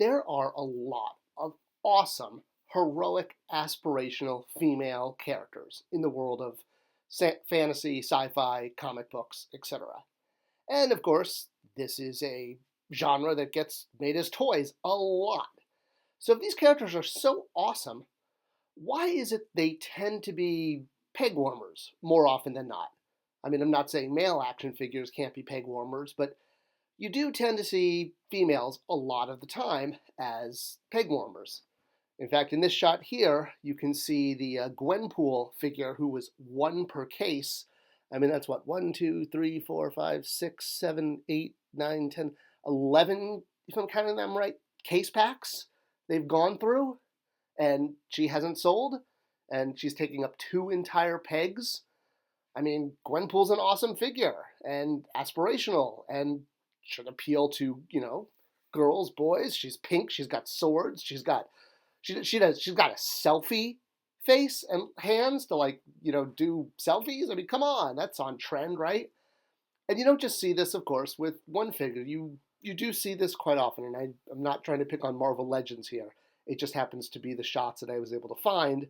there are a lot of awesome, heroic, aspirational female characters in the world of fantasy, sci-fi, comic books, etc. And of course, this is a genre that gets made as toys a lot. So if these characters are so awesome, why is it they tend to be peg warmers more often than not? I mean, I'm not saying male action figures can't be peg warmers, but you do tend to see females a lot of the time as peg warmers. In fact, in this shot here, you can see the Gwenpool figure who was one per case. I mean, that's what, 1, 2, 3, 4, 5, 6, 7, 8, 9, 10, 11, if I'm counting them right, case packs they've gone through, and she hasn't sold, and she's taking up 2 entire pegs. I mean, Gwenpool's an awesome figure, and aspirational, and should appeal to, girls, boys. She's pink, she's got swords, she's got a selfie face and hands to do selfies. I mean, come on, that's on trend, right? And you don't just see this, of course, with one figure. You do see this quite often, and I'm not trying to pick on Marvel Legends here. It just happens to be the shots that I was able to find,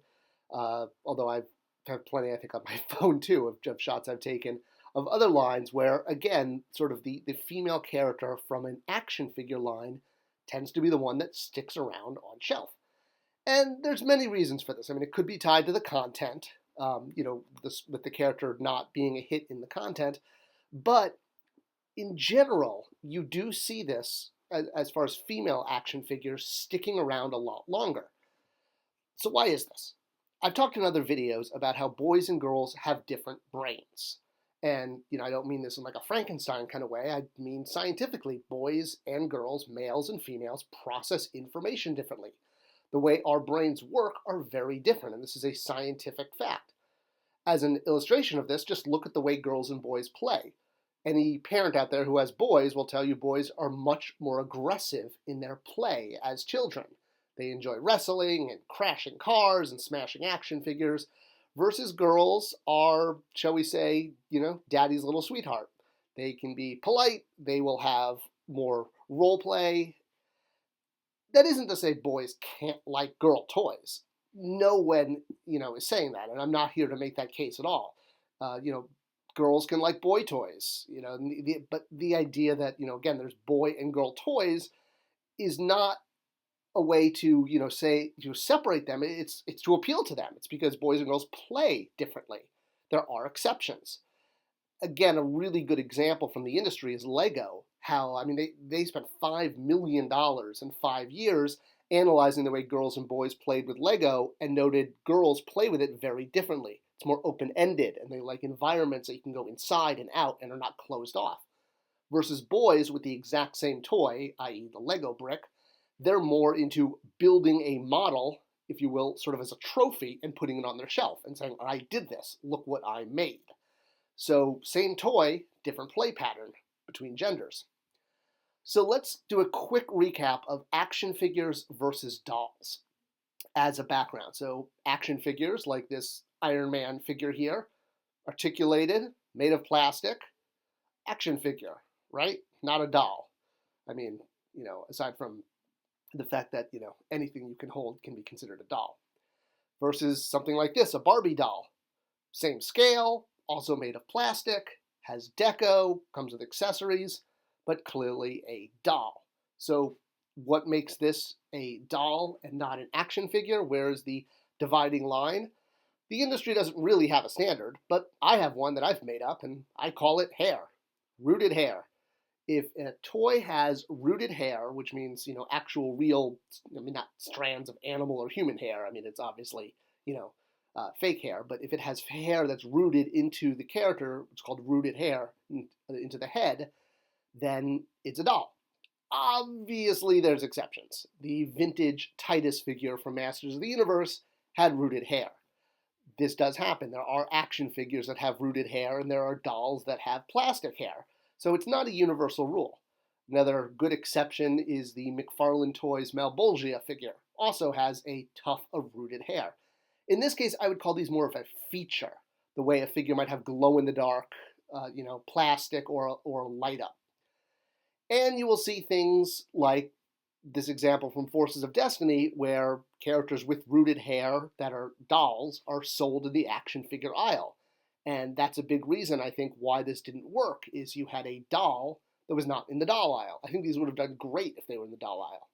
although I've have plenty, I think, on my phone too, of shots I've taken of other lines where, again, sort of the female character from an action figure line tends to be the one that sticks around on shelf. And there's many reasons for this. I mean, it could be tied to the content, with the character not being a hit in the content. But in general, you do see this as far as female action figures sticking around a lot longer. So why is this? I've talked in other videos about how boys and girls have different brains. And, I don't mean this in like a Frankenstein kind of way. I mean scientifically, boys and girls, males and females, process information differently. The way our brains work are very different, and this is a scientific fact. As an illustration of this, just look at the way girls and boys play. Any parent out there who has boys will tell you boys are much more aggressive in their play as children. They enjoy wrestling and crashing cars and smashing action figures, versus girls are, shall we say, daddy's little sweetheart. They can be polite, they will have more role play. That isn't to say boys can't like girl toys. No one, is saying that, and I'm not here to make that case at all. Girls can like boy toys, but the idea that, again, there's boy and girl toys is not a way to, say, to separate them. It's to appeal to them. It's because boys and girls play differently. There are exceptions. Again, a really good example from the industry is Lego. How, they spent $5 million in 5 years analyzing the way girls and boys played with Lego and noted girls play with it very differently. It's more open-ended, and they like environments that you can go inside and out and are not closed off. Versus boys with the exact same toy, i.e. the Lego brick, they're more into building a model, if you will, sort of as a trophy and putting it on their shelf and saying, I did this, look what I made. So same toy, different play pattern between genders. So let's do a quick recap of action figures versus dolls as a background. So action figures like this Iron Man figure here, articulated, made of plastic, action figure, right? Not a doll. Aside from the fact that, anything you can hold can be considered a doll. Versus something like this, a Barbie doll. Same scale, also made of plastic, has deco, comes with accessories, but clearly a doll. So what makes this a doll and not an action figure? Where's the dividing line? The industry doesn't really have a standard, but I have one that I've made up, and I call it hair, rooted hair. If a toy has rooted hair, which means, actual real, not strands of animal or human hair, it's obviously, fake hair, but if it has hair that's rooted into the character, it's called rooted hair, into the head, then it's a doll. Obviously, there's exceptions. The vintage Titus figure from Masters of the Universe had rooted hair. This does happen. There are action figures that have rooted hair, and there are dolls that have plastic hair. So it's not a universal rule. Another good exception is the McFarlane Toys Malbolgia figure. Also has a tuft of rooted hair. In this case, I would call these more of a feature, the way a figure might have glow-in-the-dark, plastic or light up. And you will see things like this example from Forces of Destiny where characters with rooted hair that are dolls are sold in the action figure aisle. And that's a big reason, I think, why this didn't work, is you had a doll that was not in the doll aisle. I think these would have done great if they were in the doll aisle.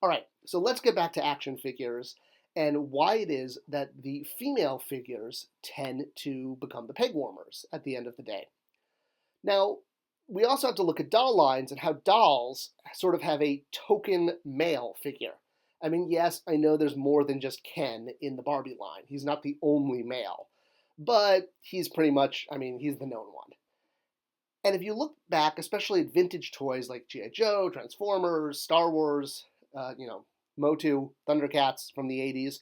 All right, so let's get back to action figures and why it is that the female figures tend to become the peg warmers at the end of the day. Now, we also have to look at doll lines and how dolls sort of have a token male figure. I mean, yes, I know there's more than just Ken in the Barbie line. He's not the only male, but he's pretty much, I mean, he's the known one. And if you look back, especially at vintage toys like G.I. Joe, Transformers, Star Wars, Motu, Thundercats from the 80s,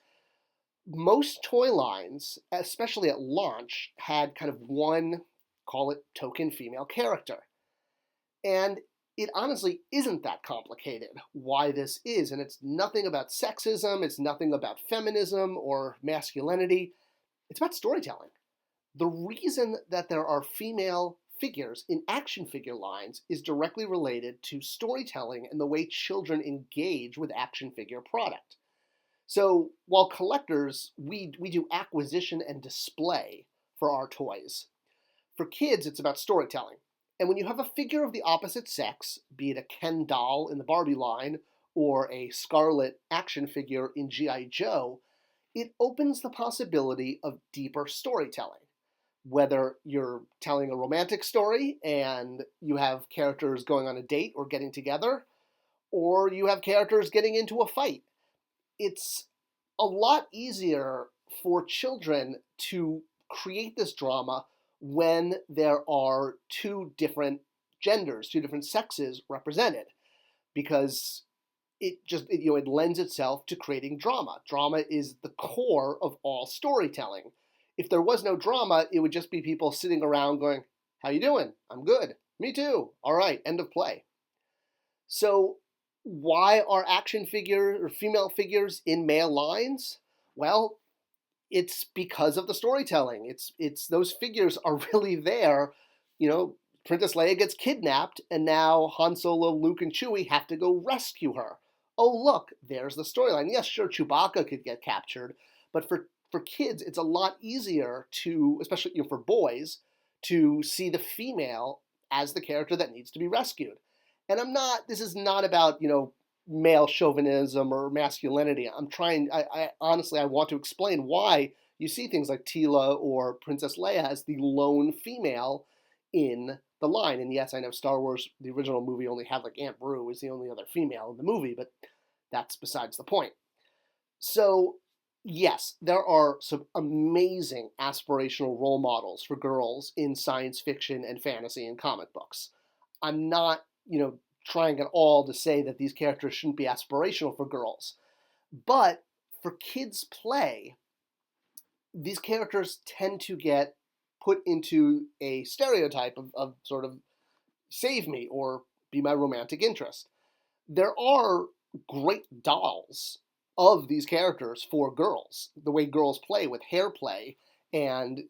most toy lines, especially at launch, had kind of one, call it token female character. And it honestly isn't that complicated why this is, and it's nothing about sexism, it's nothing about feminism or masculinity, it's about storytelling. The reason that there are female figures in action figure lines is directly related to storytelling and the way children engage with action figure product. So while collectors, we do acquisition and display for our toys, for kids it's about storytelling. And when you have a figure of the opposite sex, be it a Ken doll in the Barbie line or a Scarlet action figure in G.I. Joe, it opens the possibility of deeper storytelling. Whether you're telling a romantic story and you have characters going on a date or getting together, or you have characters getting into a fight. It's a lot easier for children to create this drama when there are two different genders, two different sexes represented, because it lends itself to creating drama. Drama is the core of all storytelling. If there was no drama, it would just be people sitting around going, "How you doing? I'm good. Me too. All right, end of play." So why are action figure or female figures in male lines? Well, it's because of the storytelling. It's those figures are really there. Princess Leia gets kidnapped, and now Han Solo, Luke, and Chewie have to go rescue her. Oh, look, there's the storyline. Yes, sure, Chewbacca could get captured, but for kids, it's a lot easier to, especially for boys, to see the female as the character that needs to be rescued. And this is not about, male chauvinism or masculinity. I honestly want to explain why you see things like Tila or Princess Leia as the lone female in the line. And yes, I know Star Wars, the original movie, only had Aunt Beru is the only other female in the movie, but that's besides the point. So yes, there are some amazing aspirational role models for girls in science fiction and fantasy and comic books. I'm not, trying at all to say that these characters shouldn't be aspirational for girls. But for kids' play, these characters tend to get put into a stereotype of sort of save me or be my romantic interest. There are great dolls of these characters for girls. The way girls play with hair play and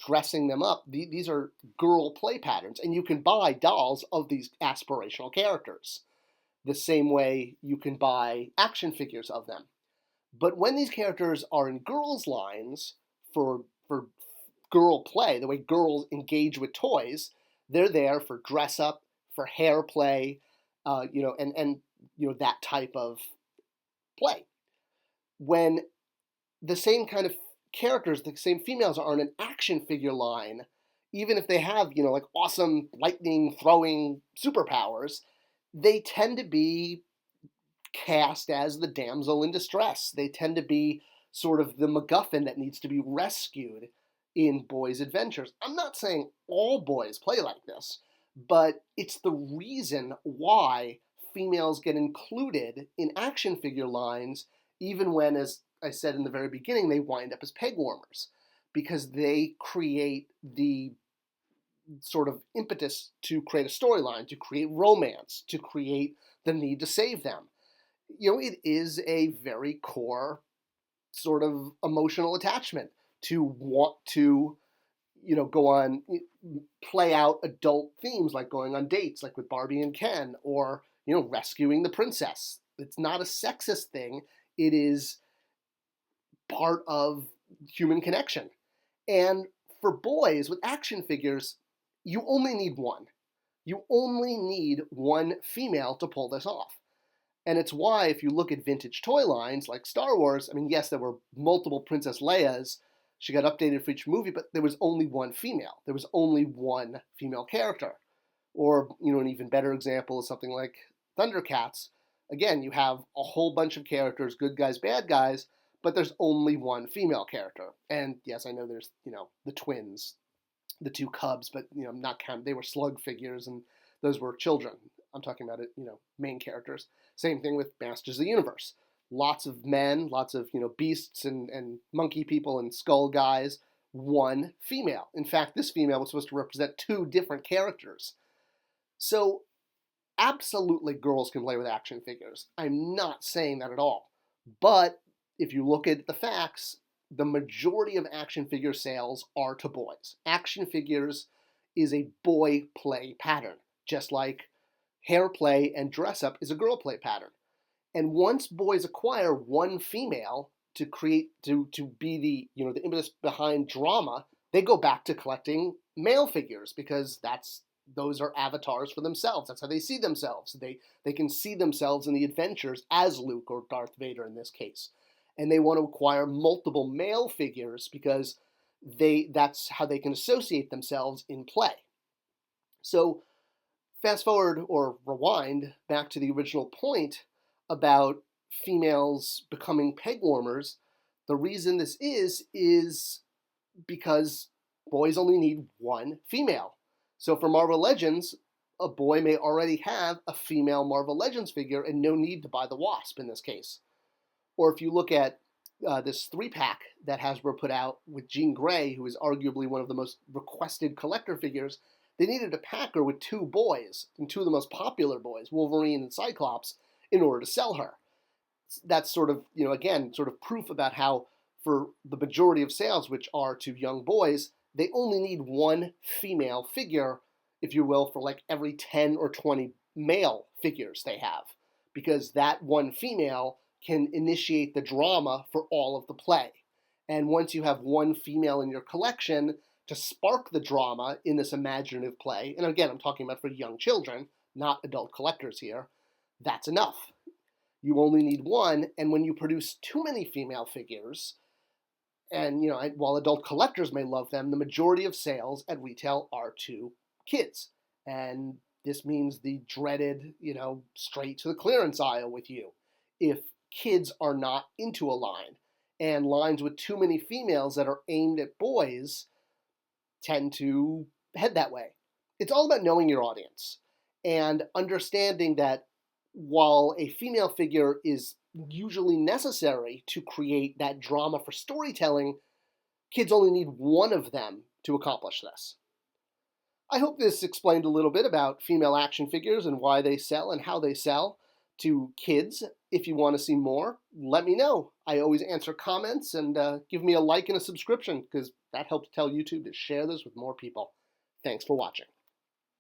dressing them up, these are girl play patterns, and you can buy dolls of these aspirational characters the same way you can buy action figures of them. But when these characters are in girls' lines for girl play, the way girls engage with toys, they're there for dress up, for hair play, and that type of play. When the same kind of characters, the same females are in an action figure line, even if they have, awesome lightning throwing superpowers, they tend to be cast as the damsel in distress. They tend to be sort of the MacGuffin that needs to be rescued in boys' adventures. I'm not saying all boys play like this, but it's the reason why females get included in action figure lines, even when, as I said in the very beginning, they wind up as peg warmers, because they create the sort of impetus to create a storyline, to create romance, to create the need to save them. It is a very core sort of emotional attachment to want to, go on, play out adult themes like going on dates, like with Barbie and Ken, or, rescuing the princess. It's not a sexist thing. It is part of human connection. And for boys with action figures, you only need one. You only need one female to pull this off. And it's why, if you look at vintage toy lines like Star Wars, I mean, yes, there were multiple Princess Leias. She got updated for each movie, but there was only one female. There was only one female character. Or, an even better example is something like Thundercats. Again, you have a whole bunch of characters, good guys, bad guys, but there's only one female character. And yes, I know there's, the twins, the two cubs, but, I'm not counting. They were slug figures, and those were children. I'm talking about it, main characters. Same thing with Masters of the Universe. Lots of men, lots of, beasts and monkey people and skull guys, one female. In fact, this female was supposed to represent two different characters. So, absolutely girls can play with action figures. I'm not saying that at all. But if you look at the facts, the majority of action figure sales are to boys. Action figures is a boy play pattern, just like hair play and dress up is a girl play pattern. And once boys acquire one female to create, to be the impetus behind drama, they go back to collecting male figures because those are avatars for themselves. That's how they see themselves. They can see themselves in the adventures as Luke or Darth Vader in this case. And they want to acquire multiple male figures because that's how they can associate themselves in play. So fast forward or rewind back to the original point about females becoming peg warmers. The reason this is because boys only need one female. So for Marvel Legends, a boy may already have a female Marvel Legends figure and no need to buy the Wasp in this case. Or if you look at this 3-pack that Hasbro put out with Jean Grey, who is arguably one of the most requested collector figures, they needed a packer with two boys, and two of the most popular boys, Wolverine and Cyclops, in order to sell her. That's sort of, again, sort of proof about how for the majority of sales, which are to young boys, they only need one female figure, if you will, for like every 10 or 20 male figures they have. Because that one female can initiate the drama for all of the play. And once you have one female in your collection to spark the drama in this imaginative play, and again, I'm talking about for young children, not adult collectors here, that's enough. You only need one, and when you produce too many female figures, and while adult collectors may love them, the majority of sales at retail are to kids. And this means the dreaded, straight to the clearance aisle with you. If kids are not into a line, and lines with too many females that are aimed at boys tend to head that way. It's all about knowing your audience and understanding that while a female figure is usually necessary to create that drama for storytelling, kids only need one of them to accomplish this. I hope this explained a little bit about female action figures and why they sell and how they sell to kids. If you want to see more, let me know. I always answer comments, and give me a like and a subscription because that helps tell YouTube to share this with more people. Thanks for watching.